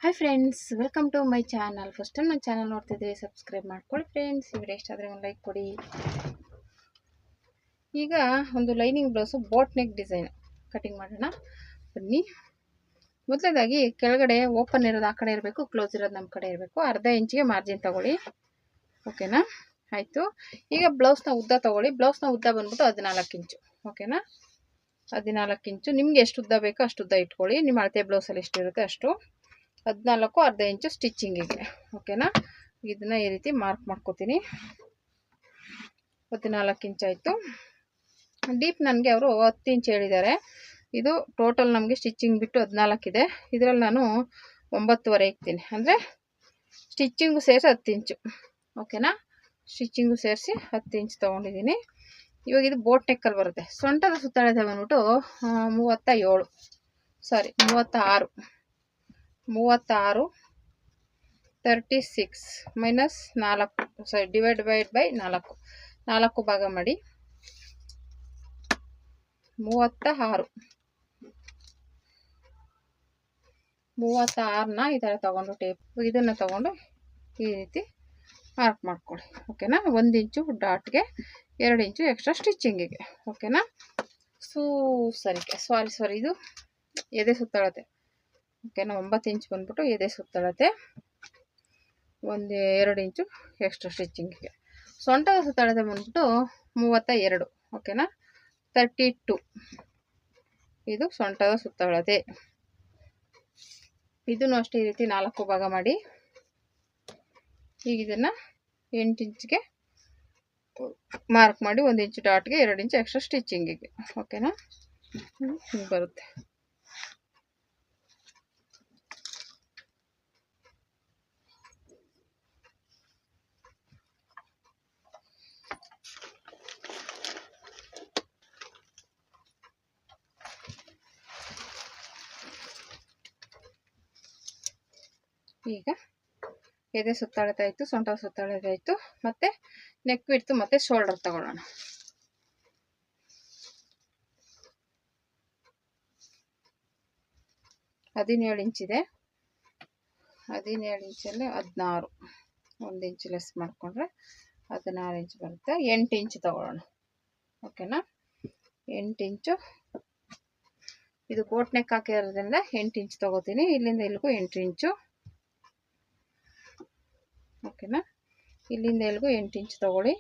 Hi friends, welcome to my channel. First time ನನ್ನ channel ನೋಡ್ತಿದ್ರೆ subscribe ಮಾಡ್ಕೊಳ್ಳಿ friends. ಈ ವಿಡಿಯೋ ಇಷ್ಟ ಆದರೆ ಒಂದು ಲೈಕ್ ಕೊಡಿ. ಈಗ ಒಂದು lining blouse boat neck design cutting ಮಾಡೋಣ ಬನ್ನಿ. ಮೊದಲನೇದಾಗಿ ಕೆಳಗಡೆ ಓಪನ್ ಇರೋದು ಆ ಕಡೆ ಇರಬೇಕು, ಕ್ಲೋಸ್ ಇರೋದು ನಮ್ಮ ಕಡೆ ಇರಬೇಕು. ಅರ್ಧ ಇಂಚಿಗೆ ಮಾರ್ಜಿನ್ ತಗೊಳ್ಳಿ, ಓಕೆನಾ? ಆಯಿತು. ಈಗ ಬ್ಲೌಸ್ನ ಉದ್ದ ತಗೊಳ್ಳಿ. ಬ್ಲೌಸ್ನ ಉದ್ದ ಬಂದ್ಬಿಟ್ಟು 14 ಇಂಚು, ಓಕೆನಾ? 14 ಇಂಚು. ನಿಮ್ಗೆ ಎಷ್ಟು ಉದ್ದ ಬೇಕೋ ಅಷ್ಟು ಉದ್ದ ಇಟ್ಕೊಳ್ಳಿ. ನಿಮ್ಮ ಅಳತೆ ಬ್ಲೌಸಲ್ಲಿ ಎಷ್ಟು ಇರುತ್ತೆ ಅಷ್ಟು. 14 ಅರ್ಧ ಇಂಚು ಸ್ಟಿಚಿಂಗಿಗೆ, ಓಕೆನಾ? ಇದನ್ನ ಈ ರೀತಿ ಮಾರ್ಕ್ ಮಾಡ್ಕೋತೀನಿ. 14 ಇಂಚ್ ಆಯಿತು. ಡೀಪ್ ನನಗೆ ಅವರು 10 ಇಂಚ್ ಹೇಳಿದ್ದಾರೆ. ಇದು ಟೋಟಲ್ ನಮಗೆ ಸ್ಟಿಚಿಂಗ್ ಬಿಟ್ಟು 14 ಇದೆ. ಇದರಲ್ಲಿ ನಾನು 9.5 ಇಕ್ತೀನಿ, ಅಂದರೆ ಸ್ಟಿಚಿಂಗು ಸೇರಿಸಿ 10 ಇಂಚು, ಓಕೆನಾ? ಸ್ಟಿಚಿಂಗು ಸೇರಿಸಿ 10 ಇಂಚ್ ತೊಗೊಂಡಿದ್ದೀನಿ. ಇವಾಗ ಇದು ಬೋಟ್ ನೆಕ್ಕಲ್ಲಿ ಬರುತ್ತೆ. ಸೊಂಟದ ಸುತ್ತಳತೆ ಬಂದ್ಬಿಟ್ಟು 36 36 ಮೈನಸ್ 4 ಡಿವೈಡ್ ಬೈ 4 ಭಾಗ ಮಾಡಿ 36ನ ಈ ಥರ ತೊಗೊಂಡು ಟೇಪ್ ಇದನ್ನು ತೊಗೊಂಡು ಈ ರೀತಿ ಮಾರ್ಕ್ ಮಾಡ್ಕೊಳ್ಳಿ, ಓಕೆನಾ? 1 ಇಂಚು ಡಾಟ್ಗೆ 2 ಇಂಚು ಎಕ್ಸ್ಟ್ರಾ ಸ್ಟಿಚಿಂಗಿಗೆ, ಓಕೆನಾ? ಸಾರಿ ಇದು ಎದೆ ಸುತ್ತಳತೆ, ಓಕೆನಾ? 9 ಇಂಚ್ ಬಂದ್ಬಿಟ್ಟು ಎದೆ ಸುತ್ತಳತೆ, 2 ಇಂಚು ಎಕ್ಸ್ಟ್ರಾ ಸ್ಟಿಚಿಂಗಿಗೆ. ಸೊಂಟದ ಸುತ್ತಳತೆ ಬಂದ್ಬಿಟ್ಟು 32, ಓಕೆನಾ? 32 ಇದು ಸೊಂಟದ ಸುತ್ತಳತೆ. ಇದನ್ನು ಅಷ್ಟೇ ಈ ರೀತಿ 4 ಭಾಗ ಮಾಡಿ ಈಗ ಇದನ್ನು 8 ಇಂಚ್ಗೆ ಮಾರ್ಕ್ ಮಾಡಿ 1 ಇಂಚು ಡಾಟ್ಗೆ 2 ಇಂಚು ಎಕ್ಸ್ಟ್ರಾ ಸ್ಟಿಚಿಂಗಿಗೆ, ಓಕೆನಾ? ಹಿಂಗೆ ಬರುತ್ತೆ. ಈಗ ಎದೆ ಸುತ್ತಳತೆ ಆಯಿತು, ಸೊಂಟದ ಸುತ್ತಳತೆ ಆಯಿತು. ಮತ್ತು ನೆಕ್ ವಿಡ್ತು ಮತ್ತು ಶೋಲ್ಡರ್ ತಗೊಳ್ಳೋಣ. ಹದಿನೇಳು ಇಂಚಿದೆ. 17 ಇಂಚಲ್ಲಿ 16, 1 ಇಂಚು ಲೆಸ್ ಮಾಡಿಕೊಂಡ್ರೆ 16 ಇಂಚ್ ಬರುತ್ತೆ. 8 ಇಂಚು ತಗೊಳ್ಳೋಣ, ಓಕೆನಾ? 8 ಇಂಚು. ಇದು ಬೋಟ್ ನೆಕ್ ಹಾಕಿರೋದ್ರಿಂದ 8 ಇಂಚ್ ತೊಗೋತೀನಿ. ಇಲ್ಲಿಂದ ಇಲ್ಲಿಗೂ 8 ಇಂಚು, ಓಕೆನಾ? ಇಲ್ಲಿಂದ ಇಲ್ಲಿಗೂ 8 ಇಂಚ್ ತಗೊಳ್ಳಿ.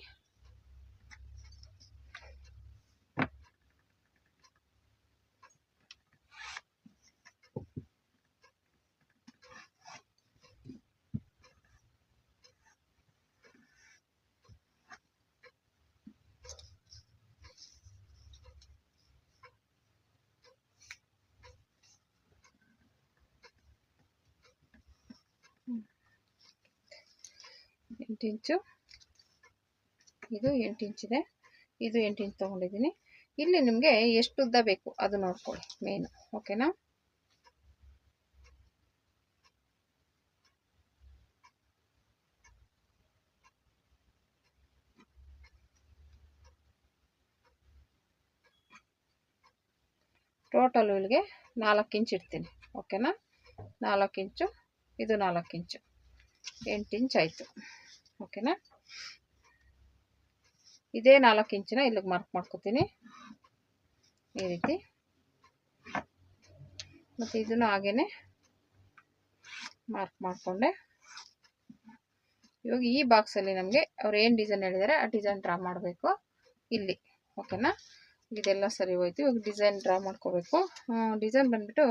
ಎಂಟು ಇಂಚು, ಇದು 8 ಇಂಚಿದೆ. ಇದು 8 ಇಂಚ್ ತೊಗೊಂಡಿದ್ದೀನಿ. ಇಲ್ಲಿ ನಿಮಗೆ ಎಷ್ಟು ಉದ್ದ ಬೇಕು ಅದು ನೋಡ್ಕೊಳ್ಳಿ ಮೇನು, ಓಕೆನಾ? ಟೋಟಲ್ ಇಲ್ಲಿಗೆ 4 ಇಂಚ್ ಇಡ್ತೀನಿ, ಓಕೆನಾ? 4 ಇಂಚು, ಇದು 4 ಇಂಚು, 8 ಇಂಚ್ ಆಯಿತು, ಓಕೆನಾ? ಇದೇ 4 ಇಂಚಿನ ಇಲ್ಲಿಗೆ ಮಾರ್ಕ್ ಮಾಡ್ಕೋತೀನಿ ಈ ರೀತಿ. ಮತ್ತು ಇದನ್ನು ಹಾಗೇ ಮಾರ್ಕ್ ಮಾಡಿಕೊಂಡೆ. ಇವಾಗ ಈ ಬಾಕ್ಸಲ್ಲಿ ನಮಗೆ ಅವ್ರು ಏನು ಡಿಸೈನ್ ಹೇಳಿದ್ದಾರೆ ಆ ಡಿಸೈನ್ ಡ್ರಾ ಮಾಡಬೇಕು ಇಲ್ಲಿ, ಓಕೆನಾ? ಇದೆಲ್ಲ ಸರಿ ಹೋಯ್ತು. ಇವಾಗ ಡಿಸೈನ್ ಡ್ರಾ ಮಾಡ್ಕೋಬೇಕು. ಡಿಸೈನ್ ಬಂದ್ಬಿಟ್ಟು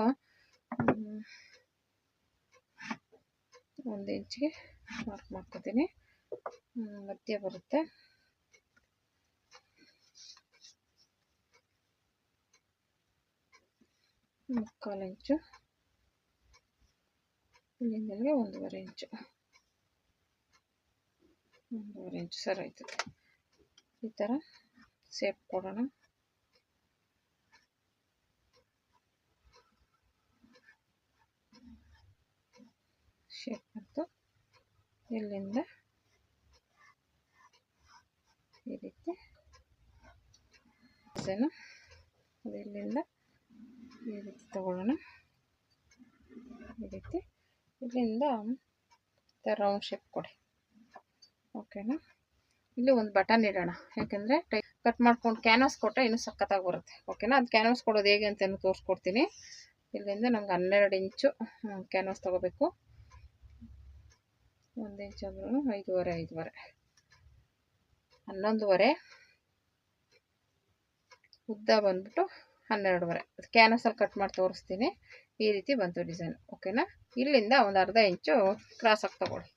1 ಇಂಚಿಗೆ ಮಾರ್ಕ್ ಮಾಡ್ಕೋತೀನಿ. ಮಧ್ಯ ಬರುತ್ತೆ. ಮುಕ್ಕಾಲು ಇಂಚು, ಇಲ್ಲಿಂದ 1.5 ಇಂಚು, 1.5 ಇಂಚು ಸರಿ ಆಯಿತು. ಈ ಥರ ಶೇಪ್ ಕೊಡೋಣ. ಶೇಪ್ ಬಂತು. ಇಲ್ಲಿಂದ ಈ ರೀತಿ ಡಿಸೈನು, ಇಲ್ಲಿಂದ ಈ ರೀತಿ ತಗೊಳ್ಳೋಣ. ಈ ರೀತಿ ಇಲ್ಲಿಂದ ರೌಂಡ್ ಶೇಪ್ ಕೊಡಿ. ಓಕೆನಾ. ಇಲ್ಲಿ ಒಂದು ಬಟನ್ ಇಡೋಣ, ಯಾಕೆಂದರೆ ಕಟ್ ಮಾಡ್ಕೊಂಡು ಕ್ಯಾನ್ವಾಸ್ ಕೊಟ್ಟರೆ ಇನ್ನೂ ಸಖತ್ತಾಗಿ ಬರುತ್ತೆ. ಓಕೆನಾ. ಅದು ಕ್ಯಾನ್ವಾಸ್ ಕೊಡೋದು ಹೇಗೆ ಅಂತ ತೋರಿಸ್ಕೊಡ್ತೀನಿ. ಇಲ್ಲಿಂದ ನಮ್ಗೆ 12 ಇಂಚು ಕ್ಯಾನ್ವಾಸ್ ತೊಗೋಬೇಕು. 1 ಇಂಚ್ ಅಂದ್ರೂ 5.5 11.5 ಉದ್ದ ಬಂದ್ಬಿಟ್ಟು 12.5. ಅದು ಕ್ಯಾನ್ವಾಸಲ್ಲಿ ಕಟ್ ಮಾಡಿ ತೋರಿಸ್ತೀನಿ. ಈ ರೀತಿ ಬಂತು ಡಿಸೈನ್. ಓಕೆನಾ. ಇಲ್ಲಿಂದ ಒಂದು ಅರ್ಧ ಇಂಚು ಕ್ರಾಸಾಗಿ ತಗೊಳ್ಳಿ.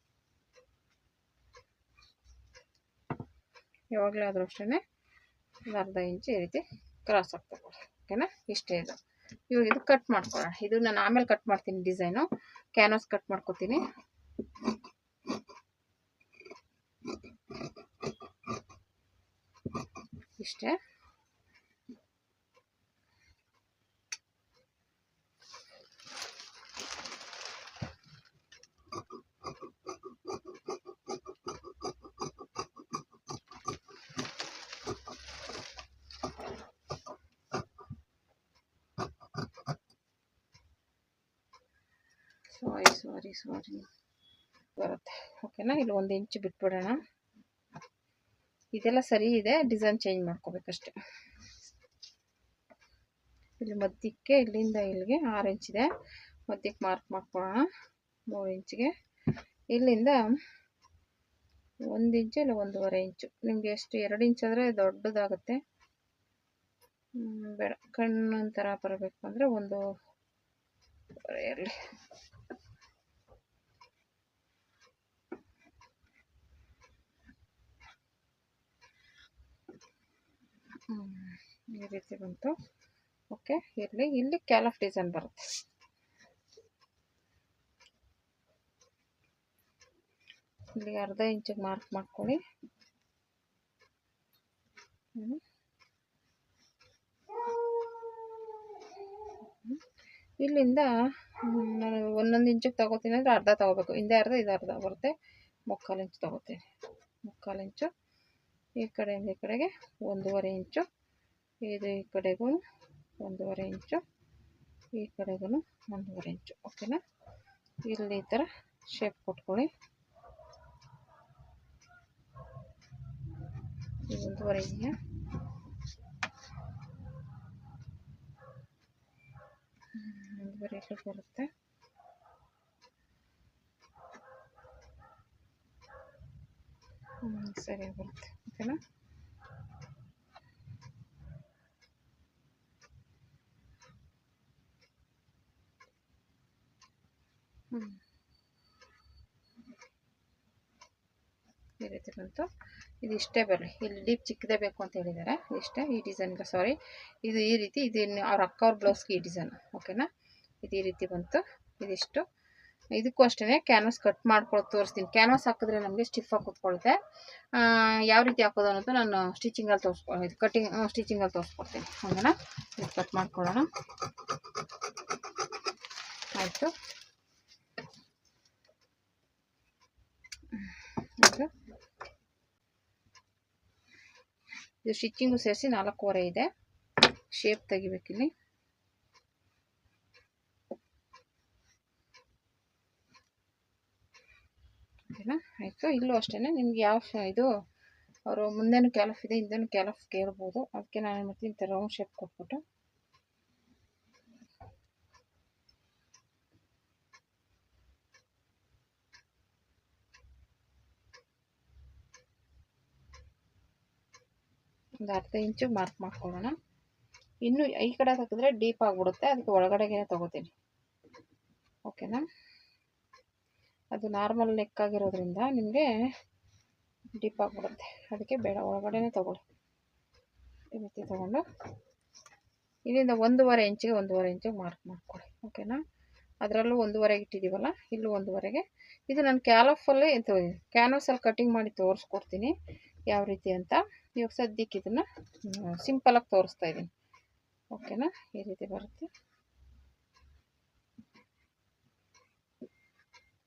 ಯಾವಾಗಲಾದರೂ ಅಷ್ಟೇ ಒಂದು ಅರ್ಧ ಇಂಚು ಈ ರೀತಿ ಕ್ರಾಸಾಗಿ ತಗೊಳ್ಳಿ. ಓಕೆನಾ. ಇಷ್ಟೇ ಇದು. ಇವಾಗ ಇದು ಕಟ್ ಮಾಡ್ಕೊಳ್ಳೋಣ. ಇದು ನಾನು ಆಮೇಲೆ ಕಟ್ ಮಾಡ್ತೀನಿ ಡಿಸೈನು. ಕ್ಯಾನ್ವಾಸ್ ಕಟ್ ಮಾಡ್ಕೊತೀನಿ. ಇಷ್ಟೇ. ಸಾರಿ ಬರುತ್ತೆ. ಓಕೆನಾ. ಇಲ್ಲಿ 1 ಇಂಚು ಬಿಟ್ಬಿಡೋಣ. ಇದೆಲ್ಲ ಸರಿ ಇದೆ, ಡಿಸೈನ್ ಚೇಂಜ್ ಮಾಡ್ಕೋಬೇಕಷ್ಟೆ. ಇಲ್ಲಿ ಮಧ್ಯಕ್ಕೆ ಇಲ್ಲಿಂದ ಇಲ್ಲಿಗೆ 6 ಇಂಚ್ ಇದೆ. ಮಧ್ಯಕ್ಕೆ ಮಾರ್ಕ್ ಮಾಡ್ಕೊಳ್ಳೋಣ 3 ಇಂಚಿಗೆ. ಇಲ್ಲಿಂದ 1 ಇಂಚು ಇಲ್ಲ 1.5 ಇಂಚು, ನಿಮಗೆ ಎಷ್ಟು 2 ಇಂಚ್ ಆದರೆ ದೊಡ್ಡದಾಗುತ್ತೆ. ಬೇಡ, ಕಣ್ಣು ಥರ ಬರಬೇಕು ಅಂದರೆ 1.5 ಇರಲಿ. ಈ ರೀತಿ ಬಂತು. ಓಕೆ. ಇಲ್ಲಿ ಕ್ಯಾಲಫ್ ಡಿಸೈನ್ ಬರುತ್ತೆ. ಇಲ್ಲಿ ಅರ್ಧ ಇಂಚಿಗೆ ಮಾರ್ಕ್ ಮಾಡ್ಕೊಳ್ಳಿ. ಇಲ್ಲಿಂದ ನಾನು 1 ಇಂಚಿಗೆ ತಗೋತೀನಿ ಅಂದರೆ ಅರ್ಧ ತಗೋಬೇಕು. ಹಿಂದೆ ಅರ್ಧ ಇದು ಅರ್ಧ ಬರುತ್ತೆ. 3/4 ಇಂಚು ತಗೋತೀನಿ. 3/4 ಇಂಚು. ಈ ಕಡೆಯಿಂದ ಈ ಕಡೆಗೆ 1.5 ಇಂಚು. ಇದು ಈ ಕಡೆಗೂ 1.5 ಇಂಚು. ಈ ಕಡೆಗೂ 1.5 ಇಂಚು. ಓಕೆನಾ. ಇಲ್ಲಿ ಈ ಥರ ಶೇಪ್ ಕೊಟ್ಕೊಳ್ಳಿ. 1.5 ಇದೆಯಾ. ಬರುತ್ತೆ. ಸರಿ ಬರುತ್ತೆ. ಓಕೆನಾ. ಈ ರೀತಿ ಬಂತು. ಇದು ಇಷ್ಟೇ ಬರಲಿ. ಇಲ್ಲಿ ಡೀಪ್ ಚಿಕ್ಕದೇ ಬೇಕು ಅಂತ ಹೇಳಿದ್ದಾರೆ. ಇಷ್ಟೇ ಈ ಡಿಸೈನ್ಗೆ. ಸಾರಿ, ಇದು ಈ ರೀತಿ. ಇದು ಅವ್ರ ಅಕ್ಕವ್ರ ಬ್ಲೌಸ್ಗೆ ಈ ಡಿಸೈನ್. ಓಕೆನಾ. ಇದು ಈ ರೀತಿ ಬಂತು. ಇದಿಷ್ಟು. ಇದಕ್ಕೂ ಅಷ್ಟೇ ಕ್ಯಾನ್ವಾಸ್ ಕಟ್ ಮಾಡ್ಕೊಳ್ಳೋದು ತೋರಿಸ್ತೀನಿ. ಕ್ಯಾನ್ವಾಸ್ ಹಾಕಿದ್ರೆ ನಮಗೆ ಸ್ಟಿಫಾಗಿ ಕೂತ್ಕೊಳ್ಳುತ್ತೆ. ಯಾವ ರೀತಿ ಹಾಕೋದು ಅನ್ನೋದು ನಾನು ಸ್ಟಿಚಿಂಗಲ್ಲಿ ಸ್ಟಿಚಿಂಗಲ್ಲಿ ತೋರಿಸ್ಕೊಡ್ತೀನಿ. ಹೌದಾ. ಇದು ಕಟ್ ಮಾಡ್ಕೊಳ್ಳೋಣ. ಆಯಿತು. ಇದು ಸ್ಟಿಚಿಂಗು ಸೇರಿಸಿ 4.5 ಇದೆ. ಶೇಪ್ ತೆಗಿಬೇಕಿಲ್ಲಿ. ಓಕೆನಾ. ಆಯಿತು. ಇಲ್ಲೂ ಅಷ್ಟೇ ನಿಮ್ಗೆ ಯಾವ ಇದು ಅವರು ಮುಂದೆನೂ ಕ್ಯಾಲಫ್ ಇದೆ, ಹಿಂದೆನೂ ಕ್ಯಾಲಫ್ ಕೇಳ್ಬೋದು. ಅದಕ್ಕೆ ನಾನು ಮತ್ತೆ ಇಂಥ ರೌಂಡ್ ಶೇಪ್ ಕೊಟ್ಬಿಟ್ಟು ಒಂದು ಅರ್ಧ ಇಂಚು ಮಾರ್ಕ್ ಮಾಡ್ಕೊಳ್ಳೋಣ. ಇನ್ನು ಈ ಕಡೆ ಹಾಕಿದ್ರೆ ಡೀಪ್ ಆಗಿಬಿಡುತ್ತೆ. ಅದಕ್ಕೆ ಒಳಗಡೆಗೆ ತಗೋತೀನಿ. ಓಕೆನಾ. ಅದು ನಾರ್ಮಲ್ ನೆಕ್ ಆಗಿರೋದ್ರಿಂದ ನಿಮಗೆ ಡೀಪ್ ಆಗಿಬಿಡುತ್ತೆ. ಅದಕ್ಕೆ ಬೇಡ, ಒಳಗಡೆನೇ ತಗೊಳ್ಳಿ. ಈ ರೀತಿ ತಗೊಂಡು ಇಲ್ಲಿಂದ 1.5 ಇಂಚಿಗೆ 1.5 ಇಂಚಿಗೆ ಮಾರ್ಕ್ ಮಾಡ್ಕೊಳ್ಳಿ. ಓಕೆನಾ. ಅದರಲ್ಲೂ 1.5 ಇಟ್ಟಿದ್ದೀವಲ್ಲ, ಇಲ್ಲೂ 1.5ಗೆ. ಇದು ನಾನು ಕ್ಯಾಲಫಲ್ಲಿ ಕ್ಯಾನ್ವಾಸಲ್ಲಿ ಕಟಿಂಗ್ ಮಾಡಿ ತೋರಿಸ್ಕೊಡ್ತೀನಿ ಯಾವ ರೀತಿ ಅಂತ. ಇವಾಗ ಸದ್ಯಕ್ಕೆ ಇದನ್ನು ಸಿಂಪಲಾಗಿ ತೋರಿಸ್ತಾ ಇದ್ದೀನಿ. ಓಕೆನಾ. ಈ ರೀತಿ ಬರುತ್ತೆ.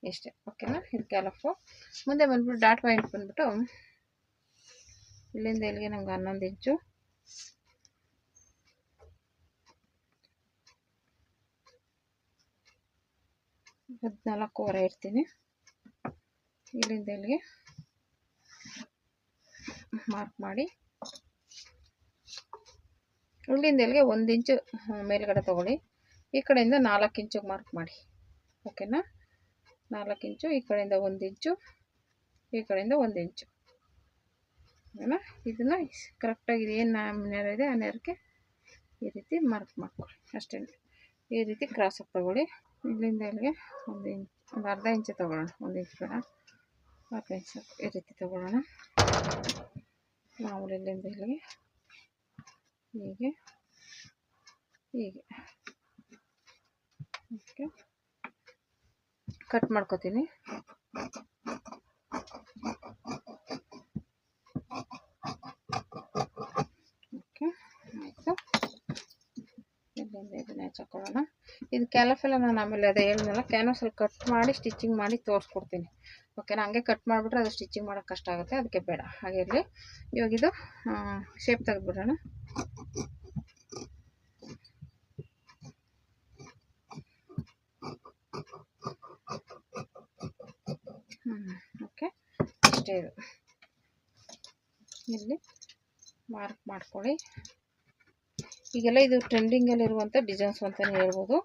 ಇಷ್ಟೇ. ಓಕೆನಾ. ಇದು ಕ್ಯಾಲಫು. ಮುಂದೆ ಬಂದ್ಬಿಟ್ಟು ಡಾಟ್ ಪಾಯಿಂಟ್ ಬಂದ್ಬಿಟ್ಟು ಇಲ್ಲಿಂದ ಇಲ್ಲಿಗೆ ನಮ್ಗೆ 11 ಇಂಚು. 14 ಇರ್ತೀನಿ. ಇಲ್ಲಿಂದ ಇಲ್ಲಿಗೆ ಮಾರ್ಕ್ ಮಾಡಿ, ಇಲ್ಲಿಂದ ಇಲ್ಲಿಗೆ 1 ಇಂಚು ಮೇಲ್ಗಡೆ ತೊಗೊಳ್ಳಿ. ಈ ಕಡೆಯಿಂದ 4 ಇಂಚಿಗೆ ಮಾರ್ಕ್ ಮಾಡಿ. ಓಕೆನಾ? 4 ಇಂಚು, ಈ ಕಡೆಯಿಂದ 1 ಇಂಚು, ಈ ಕಡೆಯಿಂದ 1 ಇಂಚು. ಓಕೆನಾ? ಇದನ್ನು ಕರೆಕ್ಟಾಗಿ ಏನು ನೇರ ಇದೆ ಆ ನೇರಕ್ಕೆ ಈ ರೀತಿ ಮಾರ್ಕ್ ಮಾಡ್ಕೊಳ್ಳಿ ಅಷ್ಟೇ. ಈ ರೀತಿ ಕ್ರಾಸಾಗಿ ತೊಗೊಳ್ಳಿ. ಇಲ್ಲಿಂದ ಇಲ್ಲಿಗೆ 1 ಇಂಚ್, ಒಂದು ಅರ್ಧ ಇಂಚು ತೊಗೊಳ್ಳೋಣ. 1 ಇಂಚ್ ಬೇಡ, ಅರ್ಧ ಇಂಚು ಈ ರೀತಿ ತೊಗೊಳ್ಳೋಣ. ಮಾಮೂಲಿ ಇಲ್ಲಿಂದ ಇಲ್ಲಿಗೆ ಹೀಗೆ ಹೀಗೆ ಓಕೆ, ಕಟ್ ಮಾಡ್ಕೋತೀನಿ. ಓಕೆ, ಆಯಿತು. ಇಲ್ಲಿಂದ ಇದನ್ನ ಹಚ್ಕೊಳ್ಳೋಣ. ಇದು ಕ್ಯಾಲಫೆಲ್ಲ ನಾನು ಆಮೇಲೆ ಅದೇ ಹೇಳಿದ್ನಲ್ಲ, ಕ್ಯಾನ್ವಾಸಲ್ಲಿ ಕಟ್ ಮಾಡಿ ಸ್ಟಿಚಿಂಗ್ ಮಾಡಿ ತೋರಿಸ್ಕೊಡ್ತೀನಿ. ಓಕೆನಾ? ಹಂಗೆ ಕಟ್ ಮಾಡಿಬಿಟ್ರೆ ಅದು ಸ್ಟಿಚಿಂಗ್ ಮಾಡೋಕ್ಕೆ ಕಷ್ಟ ಆಗುತ್ತೆ, ಅದಕ್ಕೆ ಬೇಡ. ಹಾಗೆ ಇರಲಿ. ಇವಾಗ ಇದು ಶೇಪ್ ತೆಗೆದುಬಿಡೋಣ. ಓಕೆ, ಅಷ್ಟೇ. ಇದು ಇಲ್ಲಿ ಮಾರ್ಕ್ ಮಾಡ್ಕೊಳ್ಳಿ. ಈಗೆಲ್ಲ ಇದು ಟ್ರೆಂಡಿಂಗಲ್ಲಿರುವಂಥ ಡಿಸೈನ್ಸ್ ಅಂತಲೇ ಹೇಳ್ಬೋದು.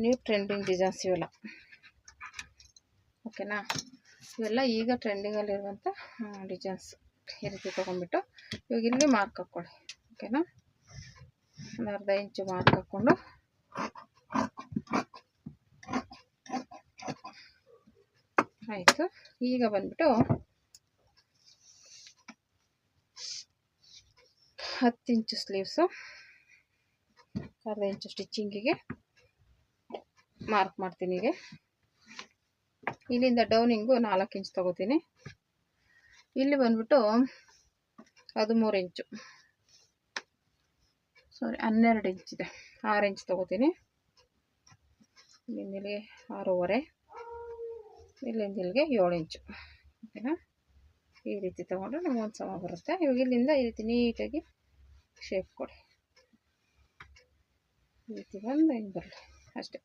ನ್ಯೂ ಟ್ರೆಂಡಿಂಗ್ ಡಿಸೈನ್ಸ್ ಇವೆಲ್ಲ. ಓಕೆನಾ? ಇವೆಲ್ಲ ಈಗ ಟ್ರೆಂಡಿಂಗಲ್ಲಿರುವಂಥ ಡಿಸೈನ್ಸ್. ಈ ರೀತಿ ತೊಗೊಂಡ್ಬಿಟ್ಟು ಇವಾಗ ಇಲ್ಲಿ ಮಾರ್ಕ್ ಹಾಕ್ಕೊಳ್ಳಿ. ಓಕೆನಾ? ಒಂದು ಅರ್ಧ ಇಂಚು ಮಾರ್ಕ್ ಹಾಕ್ಕೊಂಡು ಆಯಿತು. ಈಗ ಬಂದ್ಬಿಟ್ಟು 10 ಇಂಚು ಸ್ಲೀವ್ಸು, ಅರ್ಧ ಇಂಚು ಸ್ಟಿಚಿಂಗಿಗೆ ಮಾರ್ಕ್ ಮಾಡ್ತೀನಿ. ಹೀಗೆ ಇಲ್ಲಿಂದ ಡೌನಿಂಗು 4 ಇಂಚು ತೊಗೋತೀನಿ. ಇಲ್ಲಿ ಬಂದ್ಬಿಟ್ಟು 13 ಇಂಚು, ಸಾರಿ 12 ಇಂಚಿದೆ, 6 ಇಂಚು ತೊಗೋತೀನಿ. ಇಲ್ಲಿಂದ ಇಲ್ಲಿಗೆ 6.5, ಇಲ್ಲಿಂದ ಇಲ್ಲಿಗೆ 7 ಇಂಚು. ಓಕೆನಾ? ಈ ರೀತಿ ತೊಗೊಂಡ್ರೆ ನಮ್ಗೆ ಒಂದು ಸಮ ಬರುತ್ತೆ. ಇವಾಗ ಇಲ್ಲಿಂದ ಈ ರೀತಿ ನೀಟಾಗಿ ಶೇಪ್ ಕೊಡಿ. ಈ ರೀತಿ ಬಂದು ಹಿಂಗೆ ಬರಲಿ ಅಷ್ಟೇ.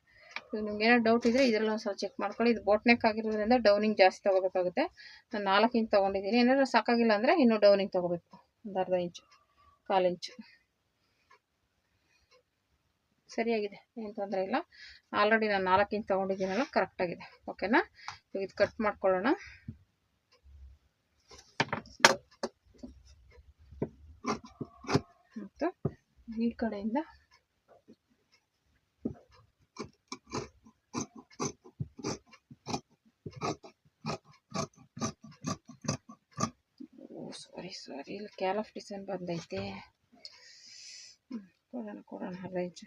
ನಿಮ್ಗೆ ಏನೋ ಡೌಟ್ ಇದ್ದರೆ ಇದರಲ್ಲಿ ಒಂದು ಸ್ವಲ್ಪ ಚೆಕ್ ಮಾಡ್ಕೊಳ್ಳಿ. ಇದು ಬೋಟ್ ನೆಕ್ ಆಗಿರೋದ್ರಿಂದ ಡೌನಿಂಗ್ ಜಾಸ್ತಿ ತೊಗೋಬೇಕಾಗುತ್ತೆ. ನಾನು 4 ಇಂಚು ತೊಗೊಂಡಿದ್ದೀನಿ. ಏನಾದರೂ ಸಾಕಾಗಿಲ್ಲ ಅಂದರೆ ಇನ್ನೂ ಡೌನಿಂಗ್ ತೊಗೋಬೇಕು, ಒಂದು ಅರ್ಧ ಇಂಚು, 1/4 ಇಂಚು. ಸರಿಯಾಗಿದೆ, ಏನು ತೊಂದರೆ ಇಲ್ಲ. ಆಲ್ರೆಡಿ ನಾನು 4 ಇಂಚು ತೊಗೊಂಡಿದ್ದೀನಲ್ಲ, ಕರೆಕ್ಟಾಗಿದೆ. ಓಕೆನಾ? ಇವಾಗ ಇದು ಕಟ್ ಮಾಡ್ಕೊಳ್ಳೋಣ. ಮತ್ತು ಈ ಕಡೆಯಿಂದ ಸಾರಿ ಇಲ್ಲಿ ಕ್ಯಾಲಫ್ ಡಿಸೈನ್ ಬಂದೈತೆ. ಕೊಡೋಣ ಅರ್ಧ ಇಂಚು.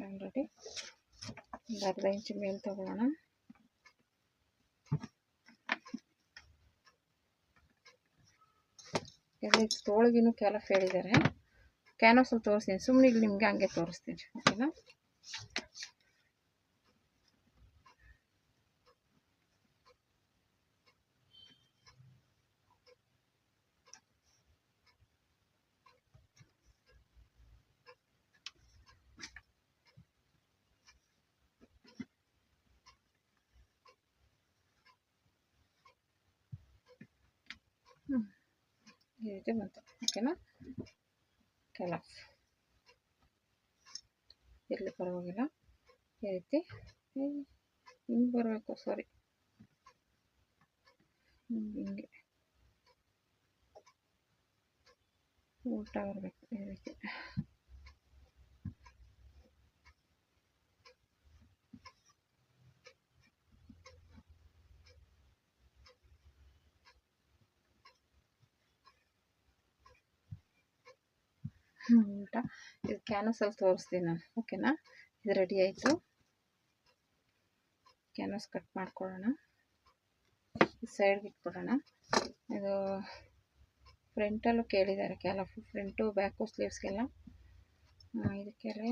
ಆಲ್ರೆಡಿ ಒಂದು ಅರ್ಧ ಇಂಚು ಮೇಲೆ ತಗೊಳ್ಳೋಣ. ಎಲ್ಲ ತೋಳಿಗಿನೂ ಕ್ಯಾಲಫ್ ಹೇಳಿದ್ದಾರೆ. ಕ್ಯಾನ್ವಾಸಲ್ಲಿ ತೋರಿಸ್ತೀನಿ, ಸುಮ್ಮನೆ ಇಲ್ಲಿ ನಿಮಗೆ ಹಂಗೆ ತೋರಿಸ್ತೀನಿ. ಓಕೆನಾ? ಈ ರೀತಿ ಬಂತು. ಓಕೆನಾ? ಕ್ಯಾಲಫ್ ಇರಲಿ, ಪರವಾಗಿಲ್ಲ. ಈ ರೀತಿ ಹಿಂಗೆ ಬರಬೇಕು, ಸಾರಿ ಹಿಂಗೆ ಉಲ್ಟಾ ಬರಬೇಕು. ಈ ರೀತಿ ಉಲ್ಟಾ. ಇದು ಕ್ಯಾನ್ವಾಸಲ್ಲಿ ತೋರಿಸ್ತೀನಿ ನಾನು. ಓಕೆನಾ? ಇದು ರೆಡಿ ಆಯಿತು. ಕ್ಯಾನ್ವಾಸ್ ಕಟ್ ಮಾಡ್ಕೊಳ್ಳೋಣ. ಸೈಡ್ಗೆ ಇಟ್ಬಿಡೋಣ. ಇದು ಫ್ರಂಟಲ್ಲೂ ಕೇಳಿದ್ದಾರೆ ಕ್ಯಾಲಫ್, ಫ್ರಂಟು ಬ್ಯಾಕು ಸ್ಲೀವ್ಸ್ಗೆಲ್ಲ. ಇದಕ್ಕೆಲ್ಲ